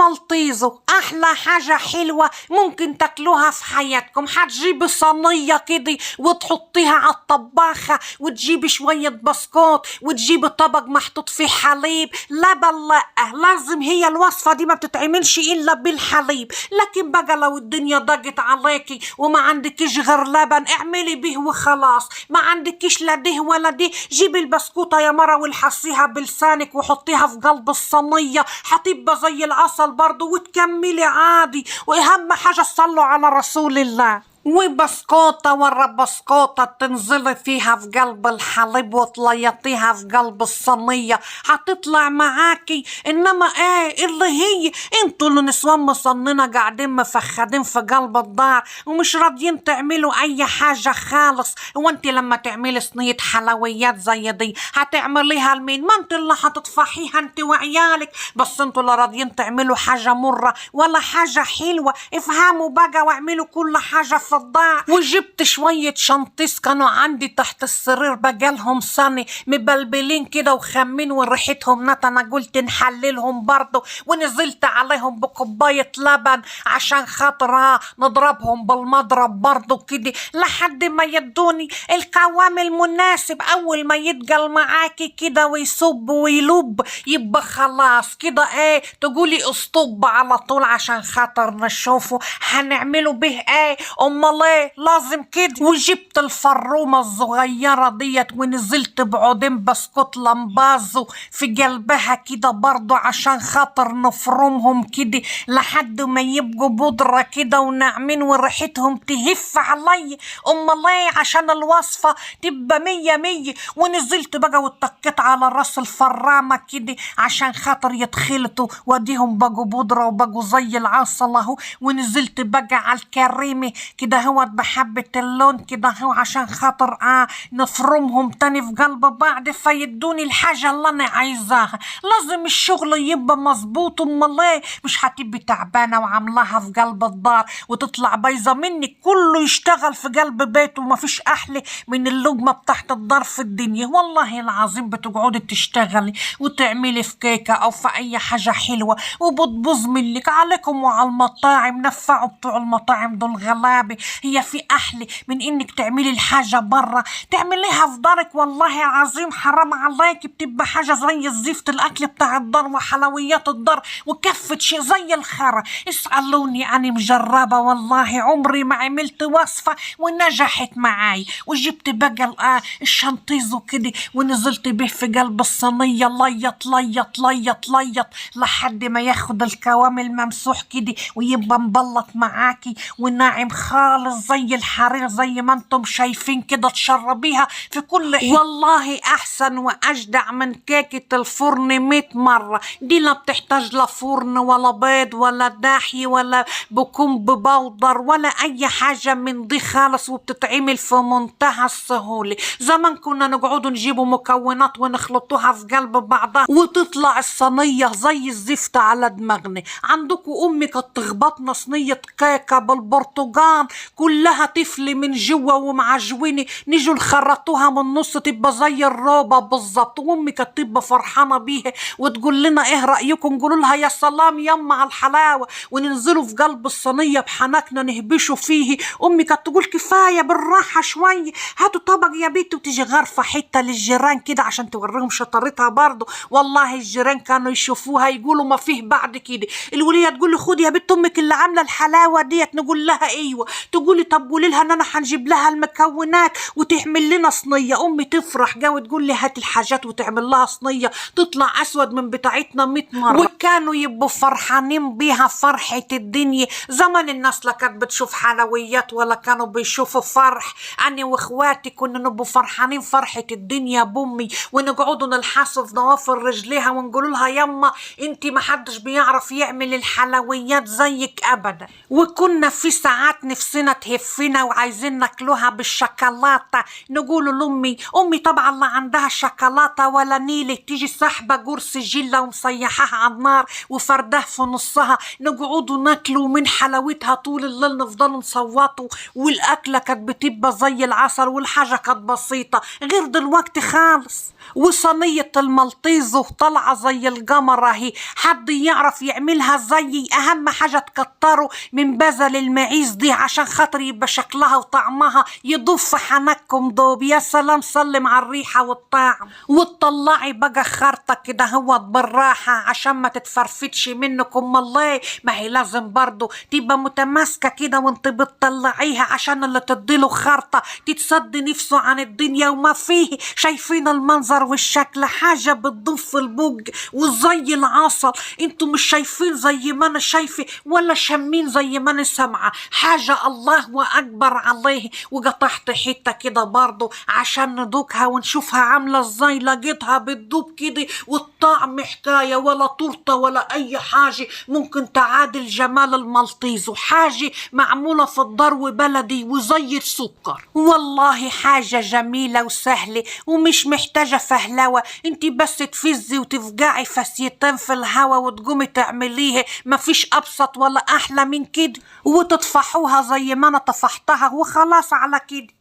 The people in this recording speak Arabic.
المالتيزو احلى حاجة حلوة ممكن تاكلوها في حياتكم. هتجيبي صينية كده وتحطيها على الطباخة، وتجيبي شوية بسكوت، وتجيبي طبق محطوط فيه حليب. لبن لا، لازم هي الوصفة دي ما بتتعملش الا بالحليب. لكن بقى لو الدنيا ضاقت عليكي وما عندكيش غير لبن، اعملي به وخلاص. ما عندكيش لا ده ولا ده، جيبي البسكوتة يا مرة والحسيها بلسانك وحطيها في قلب الصينية، هتبقى زي العسل برضو، وتكملي عادي. واهم حاجة صلوا على رسول الله. وبسكوتة ورا بسكوتة تنزلي فيها في قلب الحليب وتليطيها في قلب الصينية، هتطلع معاكي. انما ايه اللي هي انتوا النسوان مصننة قاعدين مفخدين في قلب الدار ومش راضيين تعملوا اي حاجة خالص. وانت لما تعملي صينية حلويات زي دي هتعمليها لمين؟ ما انت اللي هتطفحيها انت وعيالك. بس انتوا لا راضيين تعملوا حاجة مرة ولا حاجة حلوة. افهموا بقى واعملوا كل حاجة في الضاع. وجبت شوية شنطيس كانوا عندي تحت السرير بقالهم سنة مبلبلين كده وخمين وريحتهم نتنة، قلت نحللهم برضو. ونزلت عليهم بكوباية لبن عشان خاطرها نضربهم بالمضرب برضو كده لحد ما يدوني القوام المناسب. اول ما يتقل معاكي كده ويصب ويلب يبقى خلاص كده ايه تقولي اسطب على طول عشان خاطر نشوفه هنعمله به ايه. امال ايه لازم كده. وجبت الفرومة الصغيرة ديت ونزلت بعودين بسكوت لمبازو في قلبها كده برضو عشان خاطر نفرمهم كده لحد ما يبقوا بودرة كده وناعمين وريحتهم تهف علي. امال ايه عشان الوصفة تبقى مية مية. ونزلت بقى واتكيت على راس الفرامة كده عشان خاطر يتخلطوا وديهم بقوا بودرة وبقوا زي العسل اهو. ونزلت بقى على الكريمة كده هو بحبة اللون كده هو عشان خاطر نفرمهم تاني في قلب بعض فيدوني الحاجة اللي انا عايزاها. لازم الشغل يبقى مظبوط. امال ايه مش هتبقي تعبانة وعاملاها في قلب الدار وتطلع بايظة منك. كله يشتغل في قلب بيته ومفيش احلى من اللقمة بتاعت الدار في الدنيا. والله العظيم بتقعدي تشتغلي وتعملي في كيكة او في اي حاجة حلوة وبتبوظ منك. عليكم وعلى المطاعم، نفعوا بتوع المطاعم دول غلابة. هي في احلى من انك تعملي الحاجة برا تعمليها في دارك؟ والله العظيم حرام عليك، بتبقى حاجة زي الزفت الاكل بتاع الدار وحلويات الدار وكفة شيء زي الخرا. اسألوني انا مجربة والله عمري ما عملت وصفة ونجحت معاي. وجبت بقى الشنطيزو كده ونزلت به في قلب الصينية ليط ليط ليط ليط لحد ما ياخد القوام الممسوح كده ويبقى مبلط معاكي وناعم خالص زي الحرير زي ما انتم شايفين كده. تشربيها في كل حين. والله احسن واجدع من كيكة الفرن 100 مرة. دي لا بتحتاج لا فرن ولا بيض ولا داحي ولا بكون ببودر ولا اي حاجة من دي خالص، وبتتعمل في منتهى السهولة. زمان كنا نقعدوا نجيبوا مكونات ونخلطوها في قلب بعضها وتطلع الصينية زي الزفت على دماغنا. عندكم امي كانت تخبطنا صينية كيكة بالبرتقال كلها تفلي من جوا ومعجونة، نيجوا نخرطوها من النص تبقى زي الروبة بالظبط. وامي كانت تبقى فرحانة بيها وتقول لنا ايه رأيكم؟ نقولوا لها يا سلام يما على الحلاوة، وننزلوا في قلب الصينية بحنكنا نهبشوا فيه. امي كانت تقول كفاية بالراحة شوية، هاتوا طبق يا بيت، وتيجي غرفة حتة للجيران كده عشان توريهم شطارتها برضه. والله الجيران كانوا يشوفوها يقولوا ما فيه بعد كده. الولية تقول لي خدي يا بنت امك اللي عاملة الحلاوة ديت، نقول لها ايوه. تقولي طب قولي لها ان انا هنجيب لها المكونات وتعمل لنا صينية. امي تفرح جو تقول لي هات الحاجات وتعمل لها صينية تطلع اسود من بتاعتنا 100 مرة. وكانوا يبقوا فرحانين بيها فرحة الدنيا. زمان الناس لا كانت بتشوف حلويات ولا كانوا بيشوفوا فرح. انا واخواتي كنا نبقوا فرحانين فرحة الدنيا بامي، ونقعدوا نلحسوا في ضوافر رجليها ونقول لها يما انتي ما حدش بيعرف يعمل الحلويات زيك ابدا. وكنا في ساعات نفسنا نفسنا تهفنا وعايزين ناكلوها بالشوكولاتة، نقولوا لأمي. أمي طبعا لا عندها شوكولاتة ولا نيلة، تيجي سحبة قرص جلة ومسيحاها على النار وفرداه في نصها، نقعدوا ناكلوا من حلاوتها طول الليل، نفضلوا نصوتوا، والأكلة كانت بتبقى زي العسل والحاجة كانت بسيطة غير دلوقتي خالص. وصينية الملطيزو طالعة زي القمر اهي، حد يعرف يعملها زي؟ أهم حاجة تكتروا من بزل المعيز دي عشان خاطر يبقى شكلها وطعمها يضيف في حنكم دوب. يا سلام، سلم على الريحة والطعم. وتطلعي بقى خرطة كده هو بالراحة عشان ما تتفرفتش منكم. الله، ما هي لازم برضو تبقى متماسكة كده وانت بتطلعيها عشان اللي تديله خرطة تتصدي نفسه عن الدنيا وما فيه. شايفين المنظر والشكل؟ حاجة بتضيف البوج وزي العسل. انتوا مش شايفين زي ما انا شايفة ولا شامين زي ما انا سامعة؟ حاجة الله اكبر عليه. وقطعت حتة كده برضو عشان ندوكها ونشوفها عاملة ازاي. لقيتها بتدوب كده والطعم حكاية، ولا تورتة ولا اي حاجة ممكن تعادل جمال المالتيزو. حاجة معمولة في الدار وبلدي وزي السكر. والله حاجة جميلة وسهلة ومش محتاجة فهلوة. انتي بس تفزي وتفقعي فسيتين في الهوا وتقومي تعمليه، مفيش ابسط ولا احلى من كده. وتطفحوها زي ما انا طفحتها وخلاص على كده.